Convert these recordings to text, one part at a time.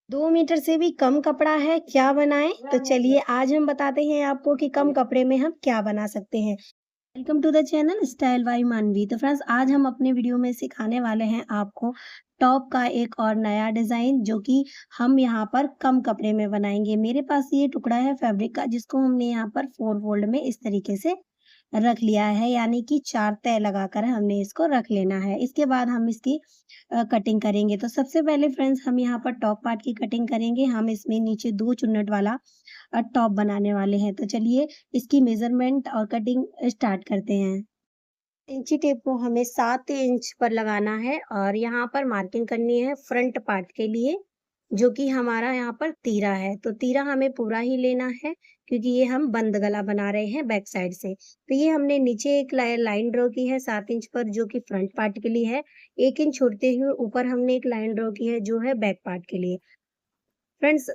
2 metre से भी कम कपड़ा है, क्या बनाएँ? तो चलिए आज हम बताते हैं आपको कि कम कपड़े में हम क्या बना सकते हैं। Welcome to the channel style by Manvi. तो फ्रेंड्स आज हम अपने वीडियो में सिखाने वाले हैं आपको टॉप का एक और नया डिज़ाइन जो कि हम यहाँ पर कम कपड़े में बनाएँगे। मेरे पास ये टुकड़ा है फैब्रिक का जिसको हमने यहाँ पर 4 फोल्ड में इस तरीके से रख लिया है, यानी कि 4 तह लगाकर हमने इसको रख लेना है। इसके बाद हम इसकी कटिंग करेंगे। तो सबसे पहले फ्रेंड्स हम यहाँ पर टॉप पार्ट की कटिंग करेंगे। हम इसमें नीचे 2 चुन्नट वाला टॉप बनाने वाले हैं। तो चलिए इसकी मेज़रमेंट और कटिंग स्टार्ट करते हैं। इंची टेप को हमें 7 इंच पर लगाना है और यहाँ पर मार्किंग करनी है फ्रंट पार्ट के लिए, जो कि हमारा यहाँ पर तीरा है। तो तीरा हमें पूरा ही लेना है क्योंकि ये हम बंद गला बना रहे हैं बैक साइड से। तो ये हमने नीचे एक लाइन ड्रॉ की है 7 इंच पर जो कि फ्रंट पार्ट के लिए है। 1 इंच छोड़ते हुए ऊपर हमने एक लाइन ड्रॉ की है जो है बैक पार्ट के लिए। फ्रेंड्स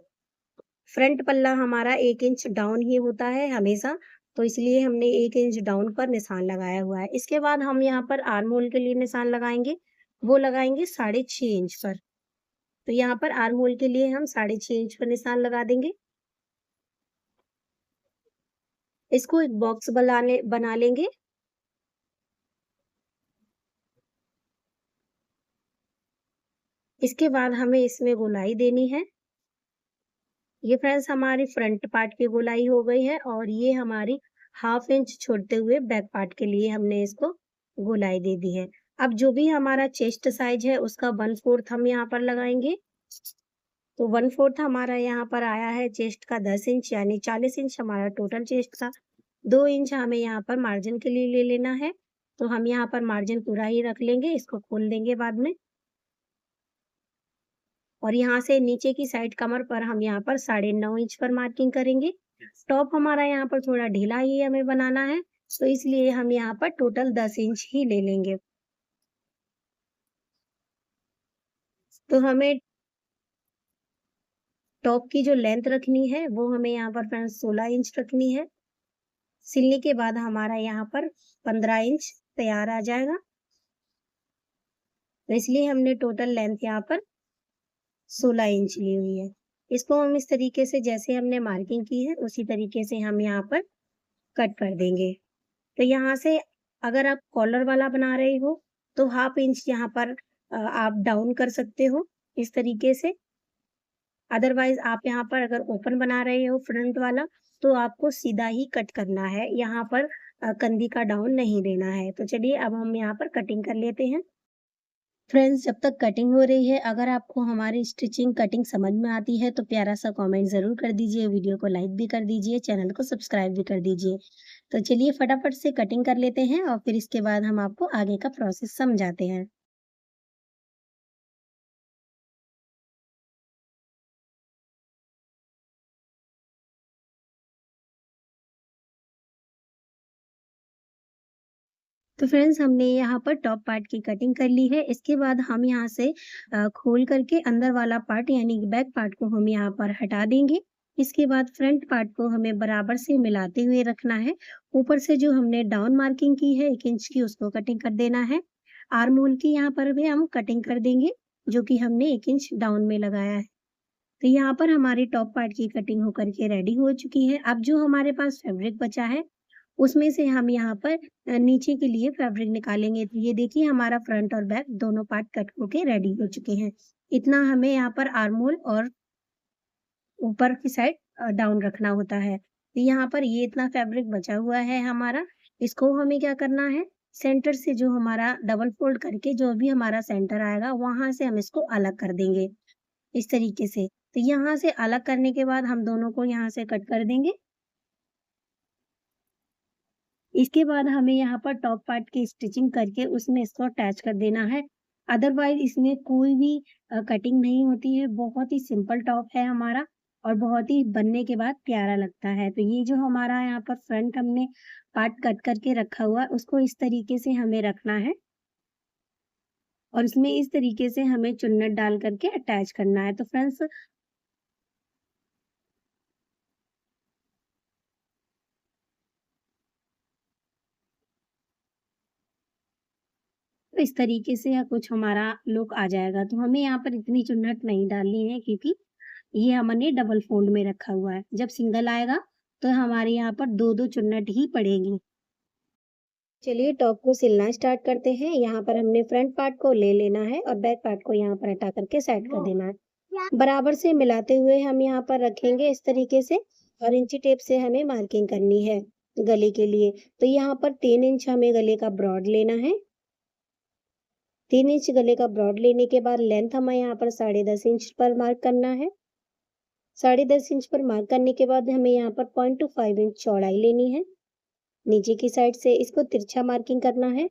फ्रंट पल्ला हमारा 1 इंच डाउन ही होता है हमेशा, तो इसलिए हमने 1 इंच डाउन पर निशान लगाया हुआ है। इसके बाद हम यहाँ पर आर्म होल के लिए निशान लगाएँगे, वो लगाएँगे 6.5 इंच पर। तो यहाँ पर आर्म होल के लिए हम 6.5 इंच पर निशान लगा देंगे। इसको एक बॉक्स बना लेंगे। इसके बाद हमें इसमें गोलाई देनी है। ये फ्रेंड्स हमारी फ्रंट पार्ट की गोलाई हो गई है और ये हमारी हाफ इंच छोड़ते हुए बैक पार्ट के लिए हमने इसको गोलाई दे दी है। अब जो भी हमारा चेस्ट साइज है उसका 1/4 हम यहाँ पर लगाएँगे। तो 1/4 हमारा यहाँ पर आया है चेस्ट का 10 इंच यानी 40 इंच हमारा टोटल चेस्ट था। 2 इंच हमें यहाँ पर मार्जिन के लिए ले लेना है। तो हम यहाँ पर मार्जिन पूरा ही रख लेंगे, इसको खोल देंगे बाद में। और यहाँ से नीचे की साइड कमर पर हम यहाँ पर 9.5 इंच पर मार्किंग करेंगे। टॉप हमारा यहाँ पर थोड़ा ढीला ही हमें बनाना है, तो इसलिए हम यहाँ पर टोटल 10 इंच ही ले लेंगे। तो हमें टॉप की जो लेंथ रखनी है, वो हमें यहाँ पर फ्रेंड्स 16 इंच रखनी है। सिलने के बाद हमारा यहाँ पर 15 इंच तैयार आ जाएगा। तो इसलिए हमने टोटल लेंथ यहाँ पर 16 इंच ली हुई है। इसको हम इस तरीके से जैसे हमने मार्किंग की है, उसी तरीके से हम यहाँ पर कट कर देंगे। तो यहाँ से अगर आप कॉलर वाला बना रहे हो, तो हाफ इंच यहाँ पर आप डाउन कर सकते हो, इस तरीके से। अदरवाइज़ आप यहाँ पर अगर ओपन बना रहे हो फ्रंट वाला, तो आपको सीधा ही कट करना है, यहाँ पर कंधी का डाउन नहीं देना है। तो चलिए अब हम यहाँ पर कटिंग कर लेते हैं। फ्रेंड्स जब तक कटिंग हो रही है, अगर आपको हमारी स्टिचिंग कटिंग समझ में आती है, तो प्यारा-सा कमेंट ज़रूर कर दीजिए, वीडियो को लाइक भी कर दीजिए, चैनल को सब्सक्राइब भी कर दीजिए। तो चलिए फटाफट से कटिंग कर लेते हैं और फिर इसके बाद हम आपको आगे का प्रोसेस समझाते हैं। तो फ्रेंड्स हमने यहाँ पर टॉप पार्ट की कटिंग कर ली है। इसके बाद हम यहाँ से खोल करके अंदर वाला पार्ट यानी कि बैक पार्ट को हम यहाँ पर हटा देंगे। इसके बाद फ्रंट पार्ट को हमें बराबर से मिलाते हुए रखना है। ऊपर से जो हमने डाउन मार्किंग की है 1 इंच की उसको कटिंग कर देना है। आर्म होल की यहाँ पर भी हम कटिंग कर देंगे जो कि हमने 1 इंच डाउन में लगाया है। तो यहाँ पर हमारी टॉप पार्ट की कटिंग होकर के रेडी हो चुकी है। अब जो हमारे पास फैब्रिक बचा है उसमें से हम यहाँ पर नीचे के लिए फैब्रिक निकालेंगे। तो ये देखिए हमारा फ्रंट और बैक दोनों पार्ट कट होके रेडी हो चुके हैं। इतना हमें यहाँ पर आर्म होल और ऊपर की साइड डाउन रखना होता है। तो यहाँ पर ये इतना फैब्रिक बचा हुआ है हमारा, इसको हमें क्या करना है, सेंटर से जो हमारा डबल फोल्ड करके जो भी हमारा सेंटर आएगा, वहाँ से हम इसको अलग कर देंगे, इस तरीके से। तो यहाँ से अलग करने के बाद हम दोनों को यहाँ से कट कर देंगे। इसके बाद हमें यहाँ पर टॉप पार्ट की स्टिचिंग करके उसमें इसको अटैच कर देना है। अदरवाइज़ इसमें कोई भी कटिंग नहीं होती है, बहुत ही सिंपल टॉप है हमारा और बहुत ही बनने के बाद प्यारा लगता है। तो ये जो हमारा यहाँ पर फ्रंट हमने पार्ट कट करके रखा हुआ है, उसको इस तरीके से हमें रखना है और इसमें इस तरीके से हमें चुन्नट डाल करके अटैच करना है। तो फ्रेंड्स तो इस तरीके से या कुछ हमारा लुक आ जाएगा। तो हमें यहाँ पर इतनी चुन्नट नहीं डालनी है क्योंकि ये हमने डबल फोल्ड में रखा हुआ है। जब सिंगल आएगा तो हमारे यहाँ पर 2-2 चुन्नट ही पड़ेगी। चलिए टॉप को सिलना स्टार्ट करते हैं। यहाँ पर हमने फ्रंट पार्ट को ले लेना है और बैक पार्ट को यहाँ पर हटा करके साइड कर देना है। बराबर से मिलाते हुए हम यहाँ पर रखेंगे इस तरीके से और इंची टेप से हमें मार्किंग करनी है गले के लिए। तो यहाँ पर 3 इंच हमें गले का ब्रॉड लेना है। 3 इंच गले का ब्रॉड लेने के बाद लेंथ हमें यहाँ पर 10.5 इंच पर मार्क करना है। 10.5 इंच पर मार्क करने के बाद हमें यहाँ पर 0.25 इंच चौड़ाई लेनी है। नीचे की साइड से इसको तिरछा मार्किंग करना है।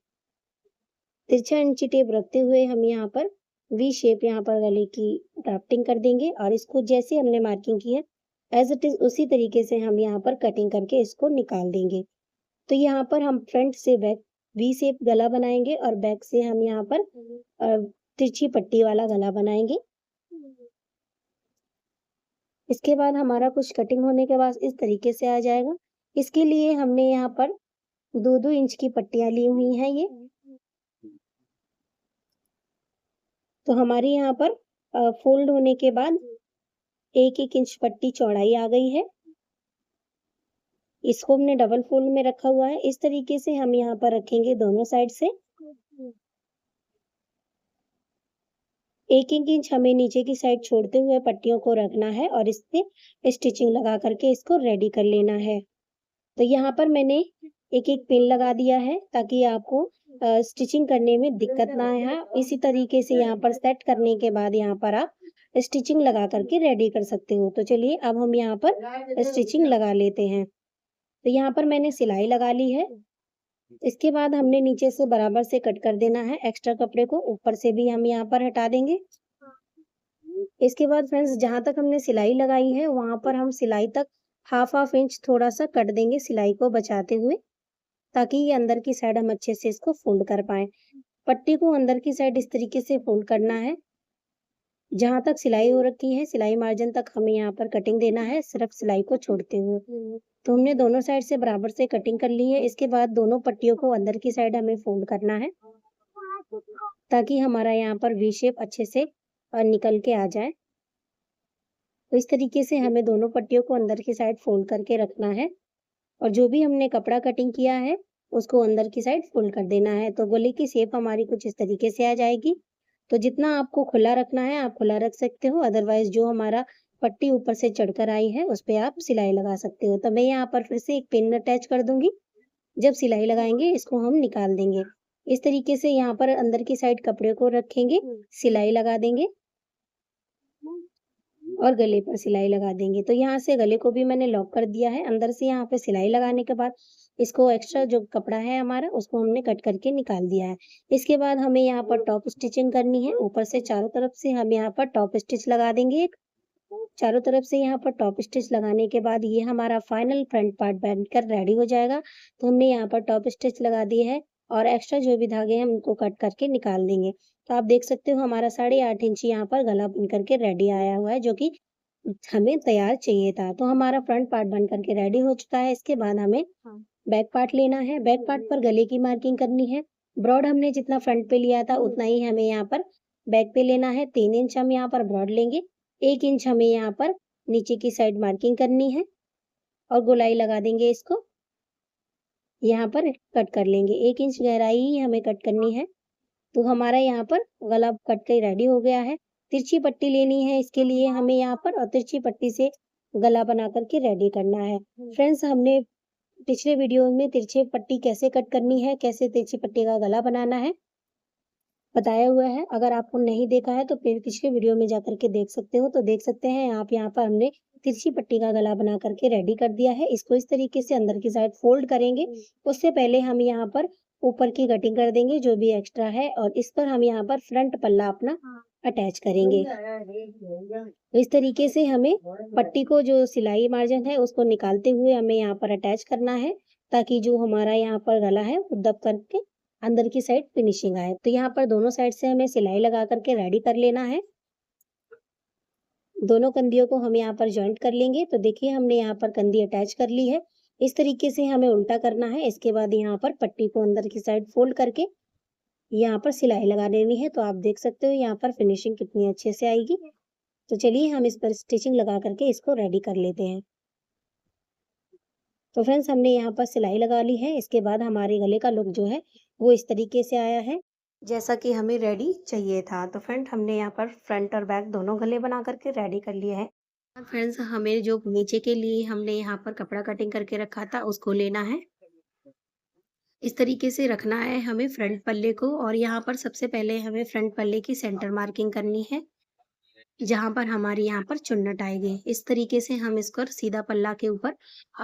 तिरछा इंची टेप रखते हुए हम यहाँ पर वी शेप यहाँ पर गले की ड्राफ्टिंग कर देंगे और इसको जैसे हमने मार्किंग की है एज इट इज उसी तरीके से हम यहाँ पर कटिंग करके इसको निकाल देंगे। तो यहाँ पर हम फ्रंट से बैक वी शेप गला बनाएंगे और बैक से हम यहाँ पर तिरछी पट्टी वाला गला बनाएंगे। इसके बाद हमारा कुछ कटिंग होने के बाद इस तरीके से आ जाएगा। इसके लिए हमने यहाँ पर 2-2 इंच की पट्टियां ली हुई हैं ये। तो हमारी यहाँ पर फोल्ड होने के बाद 1-1 इंच पट्टी चौड़ाई आ गई है। इसको हमने डबल फोल्ड में रखा हुआ है। इस तरीके से हम यहाँ पर रखेंगे दोनों साइड से। 1-1 इंच हमें नीचे की साइड छोड़ते हुए पट्टियों को रखना है और इस पे स्टिचिंग लगा करके इसको रेडी कर लेना है। तो यहाँ पर मैंने एक पिन लगा दिया है ताकि आपको स्टिचिंग करने में दिक्कत ना आए। इसी तरीके से यहाँ पर सेट करने के बाद यहाँ पर आप स्टिचिंग लगा करके रेडी कर सकते हो। तो चलिए अब हम यहाँ पर स्टिचिंग लगा लेते हैं। तो यहाँ पर मैंने सिलाई लगा ली है। इसके बाद हमने नीचे से बराबर से कट कर देना है एक्स्ट्रा कपड़े को। ऊपर से भी हम यहाँ पर हटा देंगे। इसके बाद फ्रेंड्स जहाँ तक हमने सिलाई लगाई है वहां पर हम सिलाई तक हाफ इंच थोड़ा सा कट देंगे सिलाई को बचाते हुए, ताकि ये अंदर की साइड हम अच्छे से इसको फोल्ड कर पाए। पट्टी को अंदर की साइड इस तरीके से फोल्ड करना है। जहां तक सिलाई हो रखी है सिलाई मार्जिन तक हमें यहाँ पर कटिंग देना है, सिर्फ सिलाई को छोड़ते हुए। तो हमने दोनों साइड से बराबर से कटिंग कर ली है। इसके बाद दोनों पट्टियों को अंदर की साइड हमें फोल्ड करना है ताकि हमारा यहाँ पर वी शेप अच्छे से निकल के आ जाए। तो इस तरीके से हमें दोनों पट्टियों को अंदर की साइड फोल्ड करके रखना है और जो भी हमने कपड़ा कटिंग किया है उसको अंदर की साइड फोल्ड कर देना है। तो गले की शेप हमारी कुछ इस तरीके से आ जाएगी। तो जितना आपको खुला रखना है आप खुला रख सकते हो, अदरवाइज जो हमारा पट्टी ऊपर से चढ़कर आई है उस पे आप सिलाई लगा सकते हो। तो मैं यहाँ पर फिर से एक पिन अटैच कर दूंगी। जब सिलाई लगाएंगे इसको हम निकाल देंगे। इस तरीके से यहाँ पर अंदर की साइड कपड़े को रखेंगे, सिलाई लगा देंगे और गले पर सिलाई लगा देंगे। तो यहाँ से गले को भी मैंने लॉक कर दिया है। अंदर से यहाँ पे सिलाई लगाने के बाद इसको एक्स्ट्रा जो कपड़ा है हमारा उसको हमने कट करके निकाल दिया है। इसके बाद हमें यहाँ पर टॉप स्टिचिंग करनी है। ऊपर से चारों तरफ से हम यहाँ पर टॉप स्टिच लगा देंगे एक। चारों तरफ से यहाँ पर टॉप स्टिच लगाने के बाद ये हमारा फाइनल फ्रंट पार्ट बनकर रेडी हो जाएगा। तो हमने यहाँ पर टॉप स्टिच लगा दिए है और एक्स्ट्रा जो भी धागे हैं उनको कट करके निकाल देंगे। तो आप देख सकते हो हमारा 8.5 इंच यहाँ पर गला बन करके रेडी आया हुआ है, जो कि हमें तैयार चाहिए था। तो हमारा फ्रंट पार्ट बन करके रेडी हो चुका है। इसके बाद हमें बैक पार्ट लेना है। बैक पार्ट पर गले की मार्किंग करनी है। ब्रॉड हमने जितना फ्रंट पे लिया था उतना ही हमें यहाँ पर बैक पे लेना है। 3 इंच हम यहाँ पर ब्रॉड लेंगे। 1 इंच हमें यहाँ पर नीचे की साइड मार्किंग करनी है और गोलाई लगा देंगे। इसको यहाँ पर कट कर लेंगे। 1 इंच गहराई ही हमें कट करनी है। तो हमारा यहाँ पर गला कट के रेडी हो गया है। तिरछी पट्टी लेनी है इसके लिए हमें यहाँ पर और तिरछी पट्टी से गला बना करके रेडी करना है। फ्रेंड्स हमने पिछले वीडियो में तिरछी पट्टी कैसे कट करनी है, कैसे तिरछी पट्टी का गला बनाना है बताया हुआ है। अगर आपको नहीं देखा है तो फिर पिछले वीडियो में जाकर के देख सकते हो। तो देख सकते हैं आप यहाँ पर हमने तिरछी पट्टी का गला बना करके रेडी कर दिया है। इसको इस तरीके से अंदर की साइड फोल्ड करेंगे। उससे पहले हम यहाँ पर ऊपर की कटिंग कर देंगे जो भी एक्स्ट्रा है और इस पर हम यहाँ पर फ्रंट पल्ला अपना अटैच करेंगे। तो इस तरीके से हमें पट्टी को जो सिलाई मार्जिन है उसको निकालते हुए हमें यहाँ पर अटैच करना है, ताकि जो हमारा यहाँ पर गला है वो दब करके अंदर की साइड फिनिशिंग आए। तो यहाँ पर दोनों साइड से हमें सिलाई लगा करके रेडी कर लेना है। दोनों कंधियों को हम यहाँ पर जॉइंट कर लेंगे। तो देखिए हमने यहाँ पर कंधी अटैच कर ली है। इस तरीके से हमें उल्टा करना है। इसके बाद यहाँ पर पट्टी को अंदर की साइड फोल्ड करके यहाँ पर सिलाई लगा देनी है। तो आप देख सकते हो यहाँ पर फिनिशिंग कितनी अच्छे से आएगी। तो चलिए हम इस पर स्टिचिंग लगा करके इसको रेडी कर लेते हैं। तो फ्रेंड्स हमने यहाँ पर सिलाई लगा ली है। इसके बाद हमारे गले का लुक जो है वो इस तरीके से आया है, जैसा कि हमें रेडी चाहिए था। तो फ्रेंड हमने यहाँ पर फ्रंट और बैक दोनों गले बना करके रेडी कर लिए हैं। फ्रेंड्स हमें जो नीचे के लिए हमने यहाँ पर कपड़ा कटिंग करके रखा था उसको लेना है। इस तरीके से रखना है हमें फ्रंट पल्ले को, और यहाँ पर सबसे पहले हमें फ्रंट पल्ले की सेंटर मार्किंग करनी है, जहाँ पर हमारी यहाँ पर चुन्नट आएगी। इस तरीके से हम इसको सीधा पल्ला के ऊपर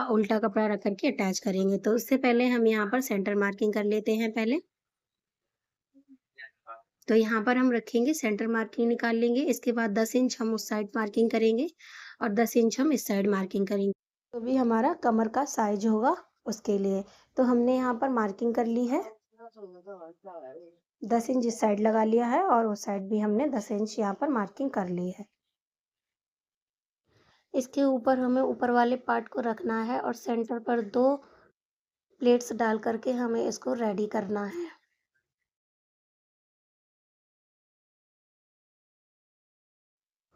उल्टा कपड़ा रख करके अटैच करेंगे। तो उससे पहले हम यहाँ पर सेंटर मार्किंग कर लेते हैं पहले। तो यहाँ पर हम रखेंगे, सेंटर मार्किंग निकाल लेंगे। इसके बाद 10 इंच हम उस साइड मार्किंग करेंगे और 10 इंच हम इस साइड मार्किंग करेंगे। तो भी हमारा कमर का साइज होगा उसके लिए। तो हमने यहाँ पर मार्किंग कर ली है, 10 इंच इस साइड लगा लिया है और उस साइड भी हमने 10 इंच यहाँ पर मार्किंग कर ली है। इसके ऊपर हमें ऊपर वाले पार्ट को रखना है और सेंटर पर 2 प्लेट्स डाल करके हमें इसको रेडी करना है।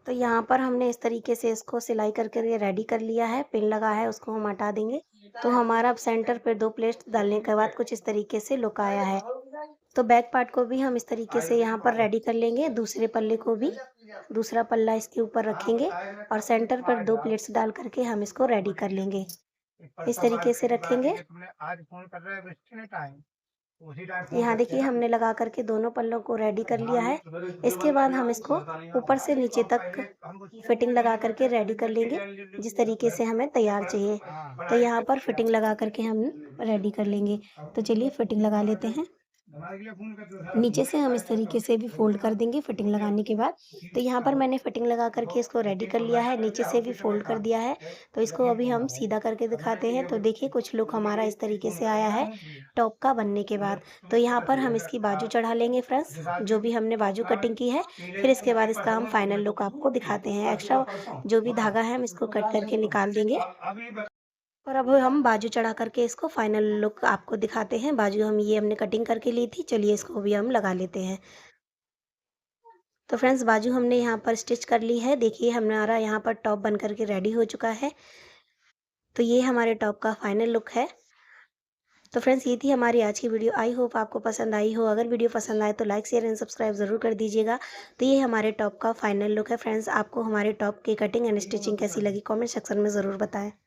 तो यहाँ पर हमने इस तरीके से इसको सिलाई करके ये रेडी कर लिया है। पिन लगा है उसको हम हटा देंगे। तो हमारा अब सेंटर पे 2 प्लेट्स डालने के बाद कुछ इस तरीके से लुक आया है। तो बैक पार्ट को भी हम इस तरीके से यहाँ पर रेडी कर लेंगे। दूसरे पल्ले को भी दूसरा पल्ला इसके ऊपर रखेंगे और सेंटर पर 2 प्लेट्स डाल करके हम इसको रेडी कर लेंगे। इस तरीके से रखेंगे। यहाँ देखिए हमने लगा करके दोनों पल्लों को रेडी कर लिया है। इसके बाद हम इसको ऊपर से नीचे तक फिटिंग लगा करके रेडी कर लेंगे, जिस तरीके से हमें तैयार चाहिए। तो यहाँ पर फिटिंग लगा करके हम रेडी कर लेंगे। तो चलिए फिटिंग लगा लेते हैं। नीचे से हम इस तरीके से भी फोल्ड कर देंगे फिटिंग लगाने के बाद। तो यहाँ पर मैंने फिटिंग लगा करके इसको रेडी कर लिया है, नीचे से भी फोल्ड कर दिया है। तो इसको अभी हम सीधा करके दिखाते हैं। तो देखिए कुछ लुक हमारा इस तरीके से आया है टॉप का बनने के बाद। तो यहाँ पर हम इसकी बाजू चढ़ा लेंगे फ्रेंड्स, जो भी हमने बाजू कटिंग की है। फिर इसके बाद इसका हम फाइनल लुक आपको दिखाते हैं। एक्स्ट्रा जो भी धागा है हम इसको कट करके निकाल देंगे और अब हम बाजू चढ़ा करके इसको फाइनल लुक आपको दिखाते हैं। बाजू हमने कटिंग करके ली थी। चलिए इसको भी हम लगा लेते हैं। तो फ्रेंड्स बाजू हमने यहाँ पर स्टिच कर ली है। देखिए हमारा यहाँ पर टॉप बन करके रेडी हो चुका है। तो ये हमारे टॉप का फाइनल लुक है। तो फ्रेंड्स ये थी हमारी आज की वीडियो। आई होप आपको पसंद आई हो। अगर वीडियो पसंद आए तो लाइक शेयर एंड सब्सक्राइब ज़रूर कर दीजिएगा। तो ये हमारे टॉप का फाइनल लुक है। फ्रेंड्स आपको हमारे टॉप की कटिंग एंड स्टिचिंग कैसी लगी कमेंट सेक्शन में ज़रूर बताएं।